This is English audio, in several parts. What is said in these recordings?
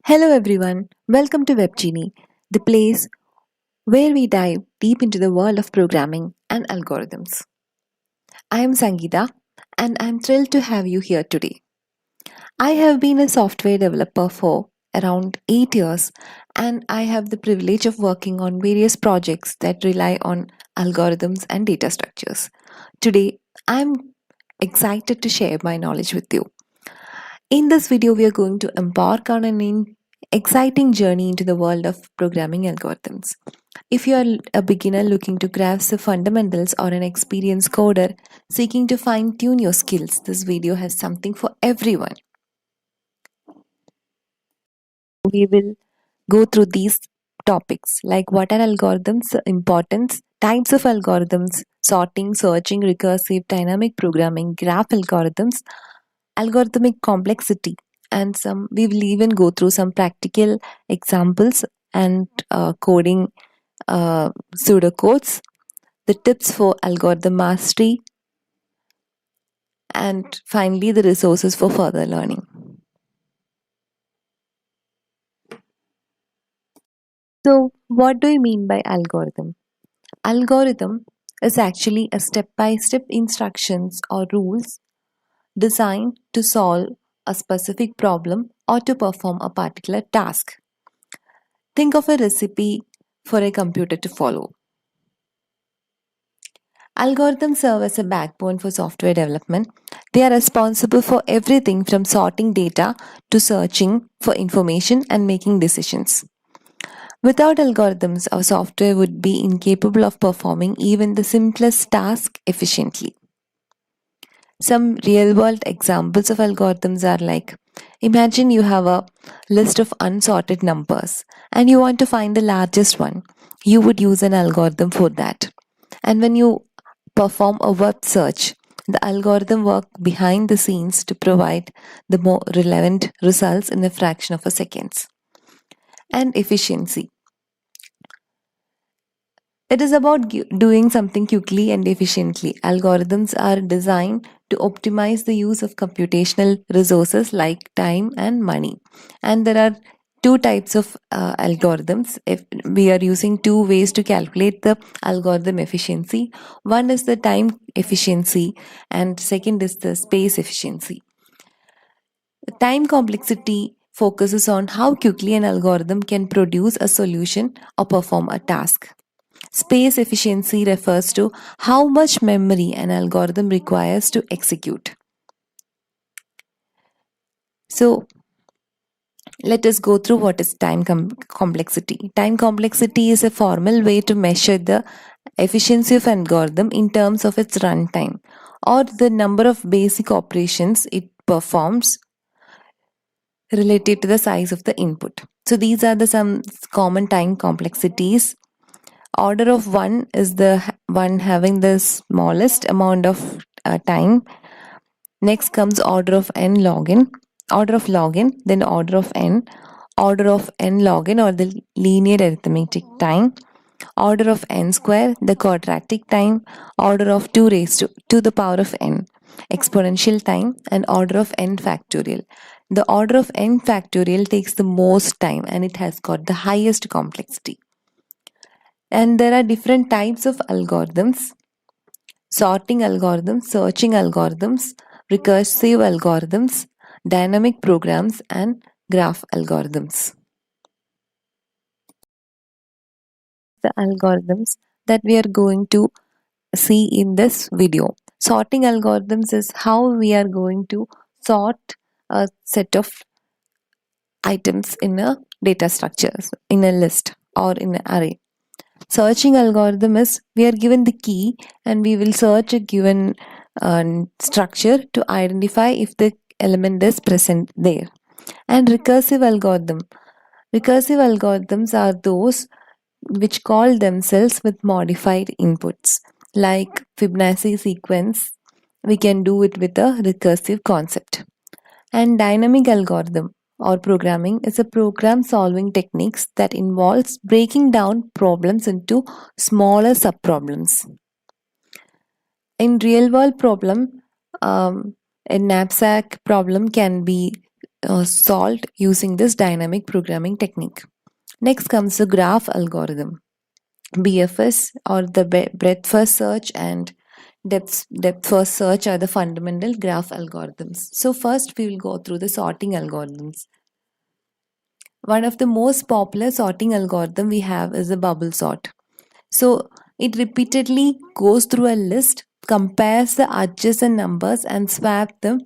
Hello everyone, welcome to Genie, the place where we dive deep into the world of programming and algorithms. I am Sangeeta and I'm thrilled to have you here today. I have been a software developer for around 8 years and I have the privilege of working on various projects that rely on algorithms and data structures. Today, I'm excited to share my knowledge with you. In this video, we are going to embark on an exciting journey into the world of programming algorithms. If you are a beginner looking to grasp the fundamentals or an experienced coder seeking to fine tune your skills, this video has something for everyone. We will go through these topics like what are algorithms, importance, types of algorithms, sorting, searching, recursive, dynamic programming, graph algorithms, algorithmic complexity, and some we will even go through some practical examples and coding pseudocodes, the tips for algorithm mastery, and finally the resources for further learning. So, what do you mean by algorithm? Algorithm is actually a step by step instructions or rules designed to solve a specific problem or to perform a particular task. Think of a recipe for a computer to follow. Algorithms serve as a backbone for software development. They are responsible for everything from sorting data to searching for information and making decisions. Without algorithms, our software would be incapable of performing even the simplest task efficiently. Some real world examples of algorithms are like imagine you have a list of unsorted numbers and you want to find the largest one. You would use an algorithm for that. And when you perform a web search, the algorithm works behind the scenes to provide the more relevant results in a fraction of a second. And efficiency. It is about doing something quickly and efficiently. Algorithms are designed to optimize the use of computational resources like time and money. And there are two types of algorithms. If we are using two ways to calculate the algorithm efficiency, one is the time efficiency, and second is the space efficiency. The time complexity focuses on how quickly an algorithm can produce a solution or perform a task. Space efficiency refers to how much memory an algorithm requires to execute. So, let us go through what is time complexity. Time complexity is a formal way to measure the efficiency of an algorithm in terms of its runtime or the number of basic operations it performs related to the size of the input. So these are the some common time complexities. Order of 1 is the one having the smallest amount of time. Next comes order of n login, then order of n login or the linear arithmetic time, order of n square, the quadratic time, order of 2 raised to the power of n, exponential time, and order of n factorial. The order of n factorial takes the most time and it has got the highest complexity. And there are different types of algorithms: sorting algorithms, searching algorithms, recursive algorithms, dynamic programs, and graph algorithms. The algorithms that we are going to see in this video. Sorting algorithms is how we are going to sort a set of items in a data structures, in a list or in an array. Searching algorithm is we are given the key and we will search a given structure to identify if the element is present there. And recursive algorithms are those which call themselves with modified inputs like Fibonacci sequence. We can do it with a recursive concept. And dynamic algorithm or programming is a program solving techniques that involves breaking down problems into smaller subproblems. In real world problem, a knapsack problem can be solved using this dynamic programming technique. Next comes the graph algorithm. BFS, or the breadth first search, and depth first search are the fundamental graph algorithms. So first we will go through the sorting algorithms. One of the most popular sorting algorithm we have is the bubble sort. So it repeatedly goes through a list, compares the adjacent numbers and swap them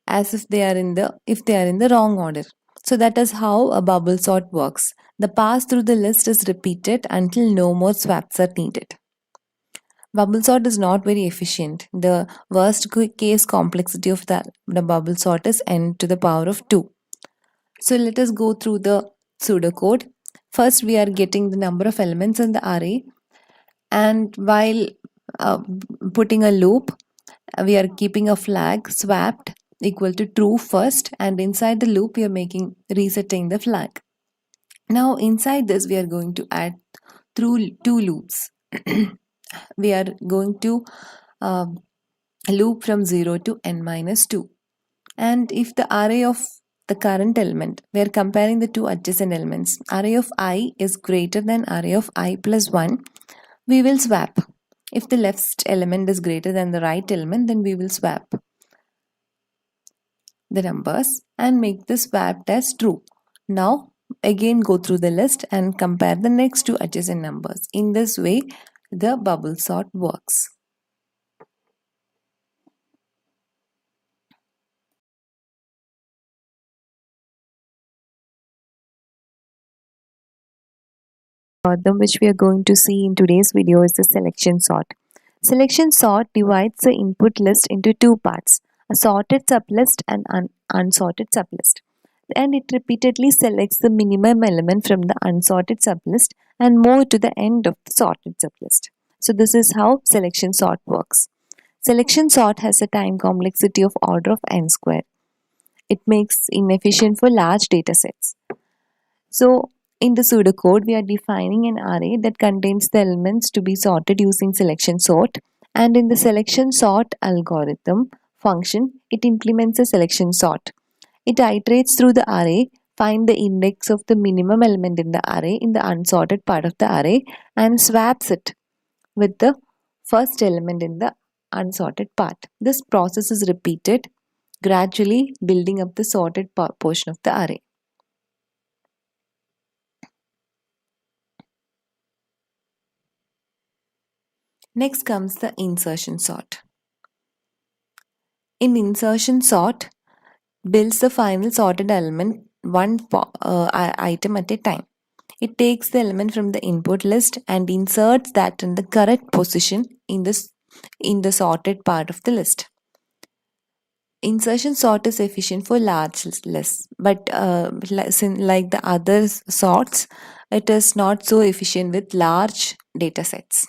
as if they are in the wrong order. So that is how a bubble sort works. The pass through the list is repeated until no more swaps are needed. Bubble sort is not very efficient. The worst case complexity of the bubble sort is n to the power of 2. So let us go through the pseudocode. First, we are getting the number of elements in the array, and while uh, putting a loop, we are keeping a flag swapped equal to true first, and inside the loop we are resetting the flag. Now inside this we are going to add through two loops. We are going to uh, loop from 0 to n minus 2, and if the array of the current element, we are comparing the two adjacent elements, array of I is greater than array of I plus 1, we will swap. If the left element is greater than the right element, then we will swap the numbers and make the swapped as true. Now again go through the list and compare the next two adjacent numbers. In this way, the bubble sort works. Algorithm which we are going to see in today's video is the selection sort. Selection sort divides the input list into two parts, a sorted sublist and an unsorted sublist. And it repeatedly selects the minimum element from the unsorted sublist and move to the end of the sorted sublist. So this is how selection sort works. Selection sort has a time complexity of order of n square. It makes inefficient for large data sets. So in the pseudocode, we are defining an array that contains the elements to be sorted using selection sort, and in the selection sort algorithm function, it implements a selection sort. It iterates through the array, find the index of the minimum element in the array in the unsorted part of the array, and swaps it with the first element in the unsorted part. This process is repeated, gradually building up the sorted portion of the array. Next comes the insertion sort. In insertion sort, builds the final sorted element one item at a time. It takes the element from the input list and inserts that in the correct position in the sorted part of the list. Insertion sort is efficient for large lists, but like the other sorts, it is not so efficient with large data sets.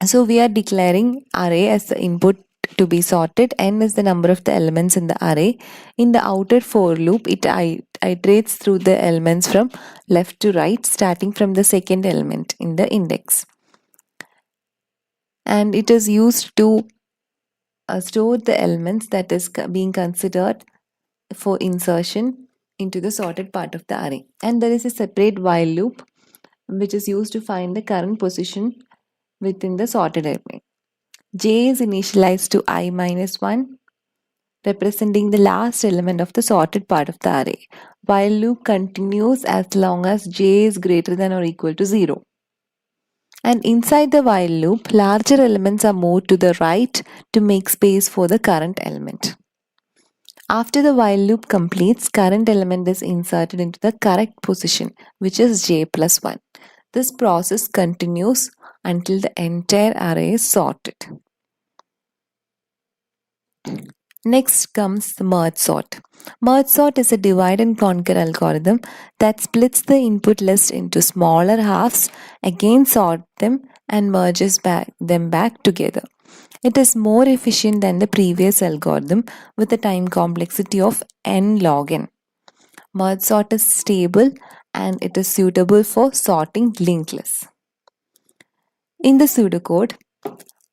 So we are declaring array as the input to be sorted. N is the number of the elements in the array. In the outer for loop, it iterates through the elements from left to right, starting from the second element in the index. And it is used to store the elements that is being considered for insertion into the sorted part of the array. And there is a separate while loop which is used to find the current position within the sorted array. J is initialized to I minus 1, representing the last element of the sorted part of the array. While loop continues as long as j is greater than or equal to 0. And inside the while loop, larger elements are moved to the right to make space for the current element. After the while loop completes, current element is inserted into the correct position, which is j plus 1. This process continues until the entire array is sorted. Next comes the merge sort. Merge sort is a divide and conquer algorithm that splits the input list into smaller halves, again sort them and merges them back together. It is more efficient than the previous algorithm with a time complexity of n log n. Merge sort is stable and it is suitable for sorting linked lists. In the pseudocode,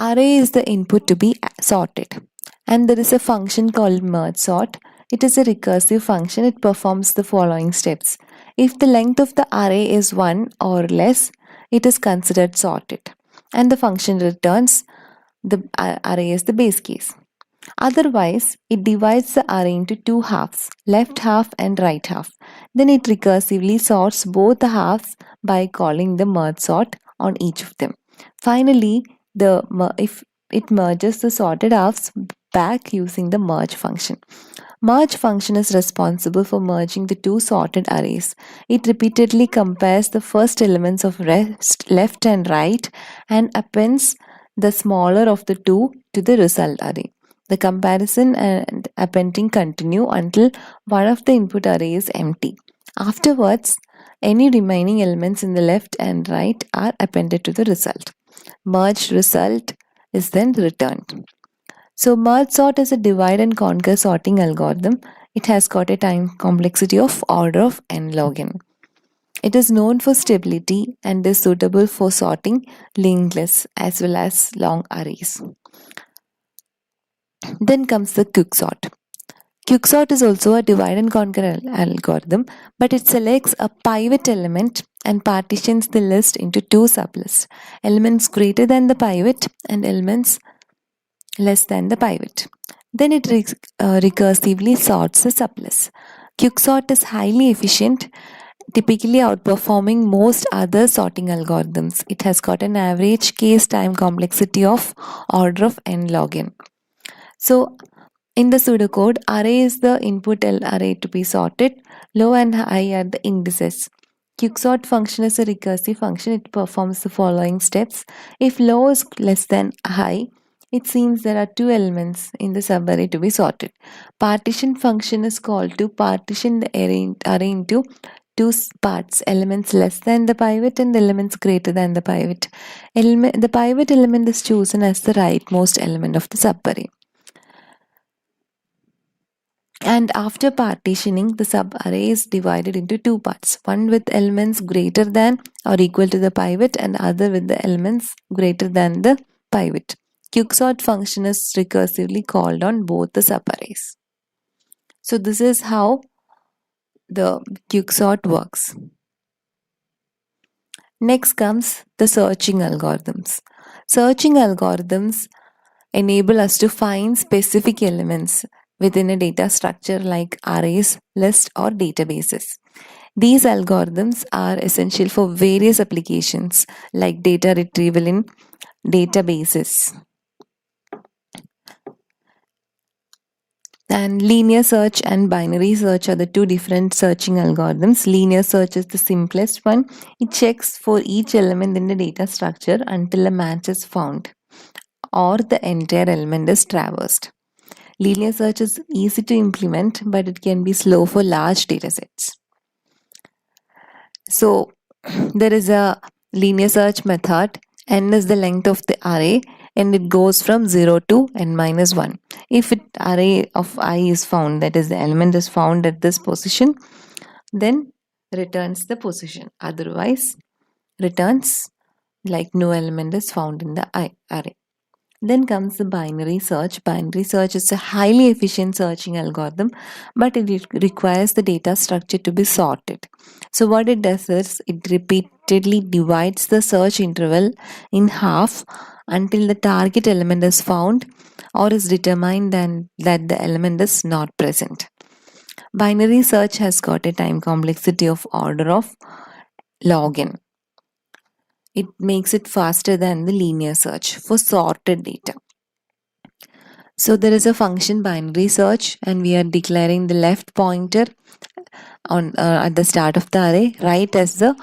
array is the input to be sorted, and there is a function called merge sort It is a recursive function. It performs the following steps. If the length of the array is 1 or less, it is considered sorted, and the function returns the array as the base case. Otherwise, it divides the array into two halves, left half and right half. Then it recursively sorts both the halves by calling the merge sort on each of them. Finally, if it merges the sorted halves back using the merge function. Merge function is responsible for merging the two sorted arrays. It repeatedly compares the first elements of left and right and appends the smaller of the two to the result array. The comparison and appending continue until one of the input array is empty. Afterwards, any remaining elements in the left and right are appended to the result. Merged result is then returned. So merge sort is a divide and conquer sorting algorithm. It has got a time complexity of order of n log n. It is known for stability and is suitable for sorting linked lists as well as long arrays. Then comes the quicksort. Quicksort is also a divide and conquer algorithm, but it selects a pivot element and partitions the list into two sublists, elements greater than the pivot and elements less than the pivot. Then it recursively sorts the sublist. Quicksort is highly efficient, typically outperforming most other sorting algorithms. It has got an average case time complexity of order of n log n. So in the pseudocode, array is the input array to be sorted. Low and high are the indices. Quicksort function is a recursive function. It performs the following steps. If low is less than high, it seems there are two elements in the subarray to be sorted. Partition function is called to partition the array into two parts, elements less than the pivot and elements greater than the pivot. The pivot element is chosen as the rightmost element of the subarray. And after partitioning, the subarray is divided into two parts, one with elements greater than or equal to the pivot and other with the elements greater than the pivot. Quicksort function is recursively called on both the subarrays. So this is how the quicksort works. Next comes the searching algorithms. Searching algorithms enable us to find specific elements within a data structure like arrays, lists, or databases. These algorithms are essential for various applications like data retrieval in databases. And linear search and binary search are the two different searching algorithms. Linear search is the simplest one. It checks for each element in the data structure until a match is found or the entire element is traversed. Linear search is easy to implement, but it can be slow for large datasets. So there is a linear search method. N is the length of the array and it goes from 0 to n minus 1. If an array of I is found, that is the element is found at this position, then returns the position. Otherwise, returns like no element is found in the array. Then comes the binary search. Binary search is a highly efficient searching algorithm, but it requires the data structure to be sorted. So what it does is it repeatedly divides the search interval in half until the target element is found or is determined that the element is not present. Binary search has got a time complexity of order of log n. It makes it faster than the linear search for sorted data. So there is a function binary search and we are declaring the left pointer on at the start of the array, right as the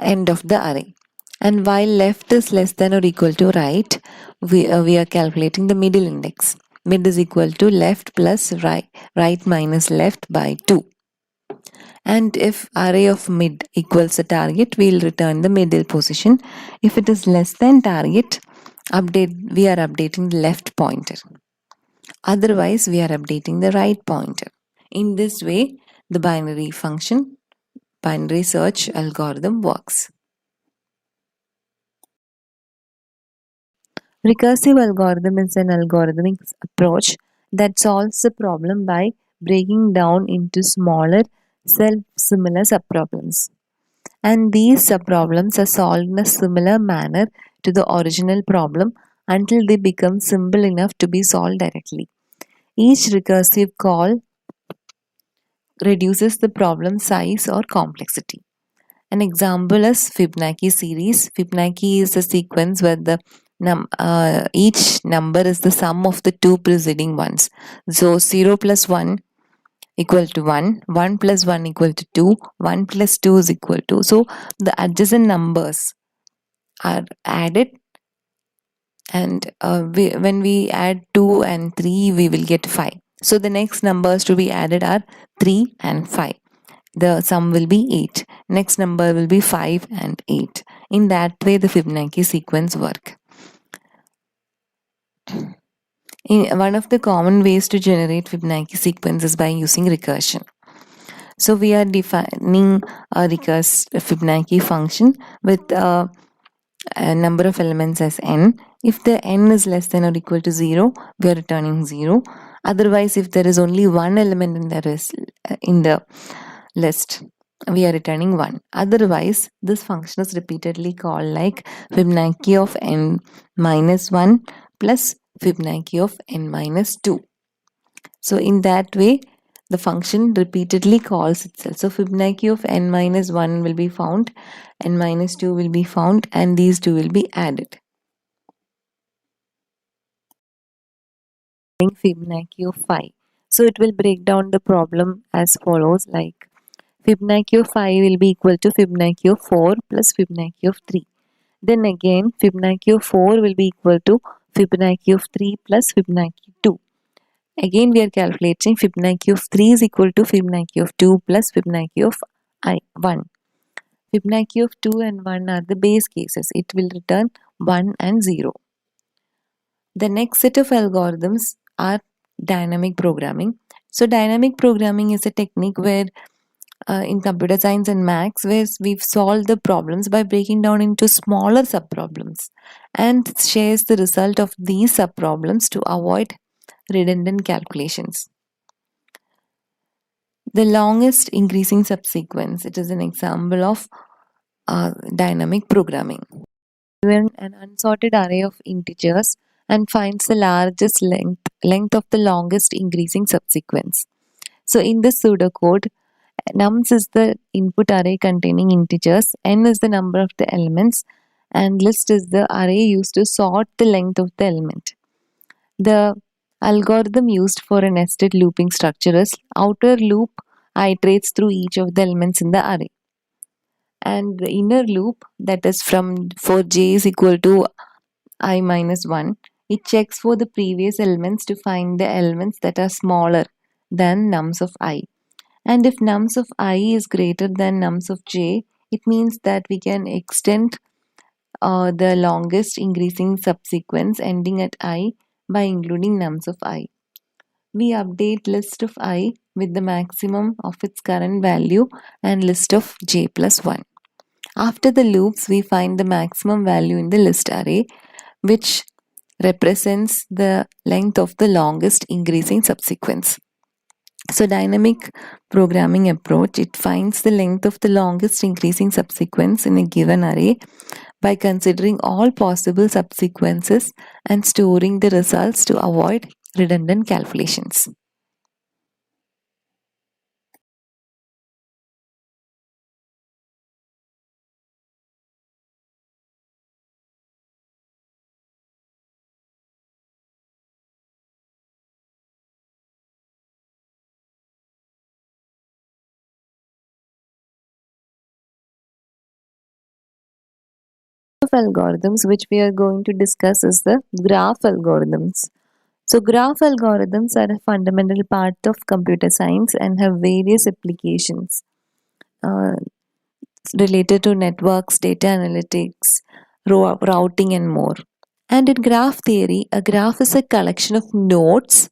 end of the array. And while left is less than or equal to right, we are calculating the middle index. Mid is equal to left plus right, right minus left by 2. And if array of mid equals the target, we will return the middle position. If it is less than target, we are updating the left pointer. Otherwise, we are updating the right pointer. In this way, the binary search algorithm works. Recursive algorithm is an algorithmic approach that solves the problem by breaking down into smaller, self-similar subproblems. And these subproblems are solved in a similar manner to the original problem until they become simple enough to be solved directly. Each recursive call reduces the problem size or complexity. An example is Fibonacci series. Fibonacci is a sequence where each number is the sum of the two preceding ones. So 0 plus 1 equal to 1, 1 plus 1 equal to 2, 1 plus 2 is equal to. So the adjacent numbers are added, and when we add 2 and 3 we will get 5. So the next numbers to be added are 3 and 5. The sum will be 8. Next number will be 5 and 8. In that way the Fibonacci sequence work. One of the common ways to generate Fibonacci sequence is by using recursion. So we are defining a Fibonacci function with a number of elements as n. If the n is less than or equal to 0, we are returning 0. Otherwise, if there is only one element in the list, we are returning 1. Otherwise, this function is repeatedly called like Fibonacci of n minus 1 plus Fibonacci of n minus 2. So in that way, the function repeatedly calls itself. So Fibonacci of n minus 1 will be found, n minus 2 will be found, and these two will be added. Fibonacci of 5. So it will break down the problem as follows, like Fibonacci of 5 will be equal to Fibonacci of 4 plus Fibonacci of 3. Then again Fibonacci of 4 will be equal to Fibonacci of 3 plus Fibonacci 2. Again we are calculating Fibonacci of 3 is equal to Fibonacci of 2 plus Fibonacci of 1. Fibonacci of 2 and 1 are the base cases. It will return 1 and 0. The next set of algorithms are dynamic programming. So dynamic programming is a technique where in computer science and maths where we've solved the problems by breaking down into smaller subproblems and shares the result of these subproblems to avoid redundant calculations. The longest increasing subsequence, it is an example of dynamic programming. Given an unsorted array of integers and finds the largest length of the longest increasing subsequence. So in this pseudocode, nums is the input array containing integers, n is the number of the elements, and list is the array used to sort the length of the element. The algorithm used for a nested looping structure is outer loop iterates through each of the elements in the array, and the inner loop, that is for j is equal to I minus 1, it checks for the previous elements to find the elements that are smaller than nums of I. And if nums of I is greater than nums of j, it means that we can extend the longest increasing subsequence ending at I by including nums of I. We update list of I with the maximum of its current value and list of j plus 1. After the loops, we find the maximum value in the list array, which represents the length of the longest increasing subsequence. So dynamic programming approach, it finds the length of the longest increasing subsequence in a given array by considering all possible subsequences and storing the results to avoid redundant calculations. Of algorithms which we are going to discuss is the graph algorithms. So graph algorithms are a fundamental part of computer science and have various applications related to networks, data analytics, routing and more. And in graph theory, a graph is a collection of nodes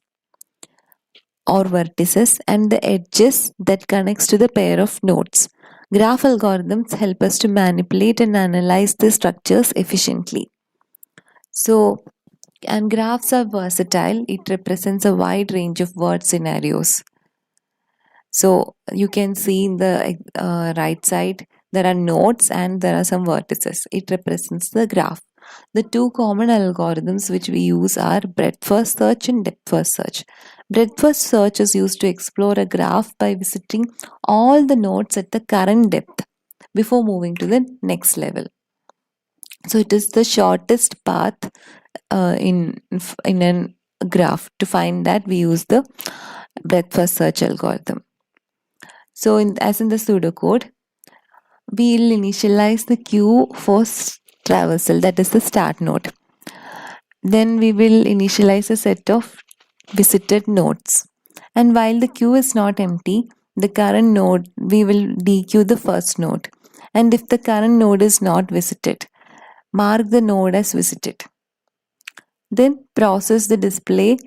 or vertices and the edges that connects to the pair of nodes. Graph algorithms help us to manipulate and analyze the structures efficiently. So, and graphs are versatile. It represents a wide range of word scenarios. So you can see in the right side, there are nodes and there are some vertices. It represents the graph. The two common algorithms which we use are breadth first search and depth first search. Breadth first search is used to explore a graph by visiting all the nodes at the current depth before moving to the next level. So it is the shortest path in a graph. To find that, we use the breadth first search algorithm. So as in the pseudocode, we'll initialize the queue for traversal, that is the start node. Then we will initialize a set of visited nodes. And while the queue is not empty, the current node, we will dequeue the first node. And if the current node is not visited, mark the node as visited. Then process or display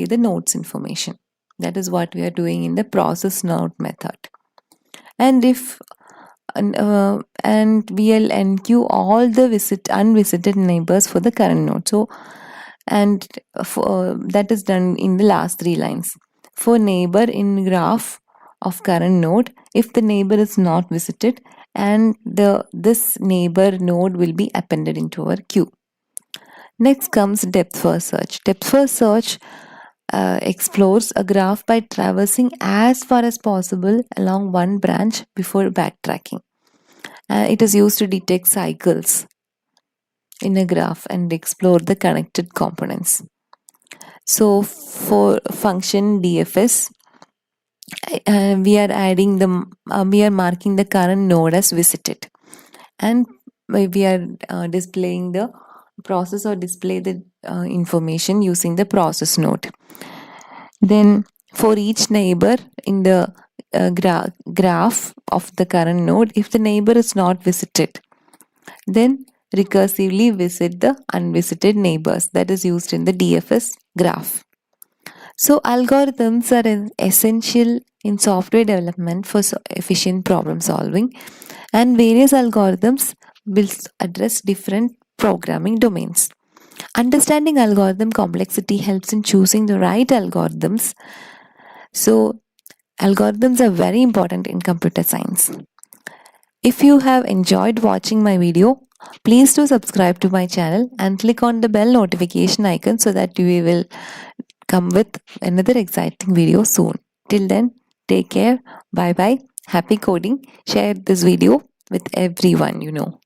the nodes information. That is what we are doing in the process node method. And if and we'll enqueue all the unvisited neighbors for the current node. So and that is done in the last 3 lines. For neighbor in graph of current node, if the neighbor is not visited, and this neighbor node will be appended into our queue. Next comes depth first search. Depth first search explores a graph by traversing as far as possible along one branch before backtracking. It is used to detect cycles in a graph and explore the connected components. So for function DFS, we are marking the current node as visited, and we are displaying the process or display the information using the process node. Then for each neighbor in the graph of the current node, if the neighbor is not visited, then recursively visit the unvisited neighbors. That is used in the DFS graph. So algorithms are essential in software development for efficient problem solving, and various algorithms will address different programming domains. Understanding algorithm complexity helps in choosing the right algorithms. So algorithms are very important in computer science. If you have enjoyed watching my video, please do subscribe to my channel and click on the bell notification icon so that we will come with another exciting video soon. Till then, take care. Bye bye. Happy coding. Share this video with everyone you know.